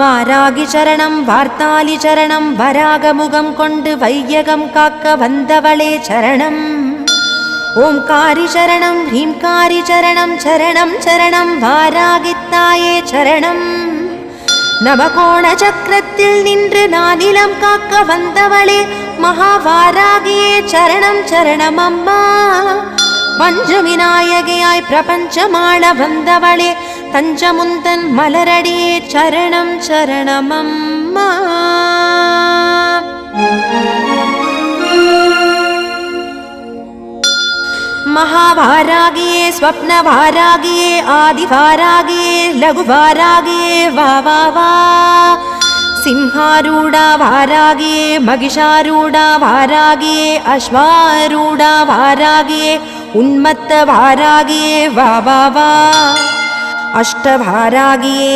வாராகி சரணம் வார்த்தாலி சரணம் வராகமுகம் கொண்டு வையகம் காக்க வந்தவளே சரணம். ஓம்காரி சரணம் ஹ்ரீம்காரி சரணம் சரணம் சரணம் வாராகித்தாயே சரணம். நவகோண சக்கரத்தில் நின்று நானிலம் காக்க வந்தவளே மகாவாராகியே சரணம் சரணம் அம்மா. பஞ்சவிநாயகியாய் பிரபஞ்சமாள வந்தவளே தஞ்சமுந்தன் மலரடியே சரணம் சரணம் அம்மா. महावारागिये स्वप्नवारागिये आदिवारागिये लघुवारागिये वा वा वा. सिंहारूढा वारागिये महिषारूढा वारागिये अश्वारूढा वारागिये उन्मत्त वारागिये वा वा वा. अष्टवारागिये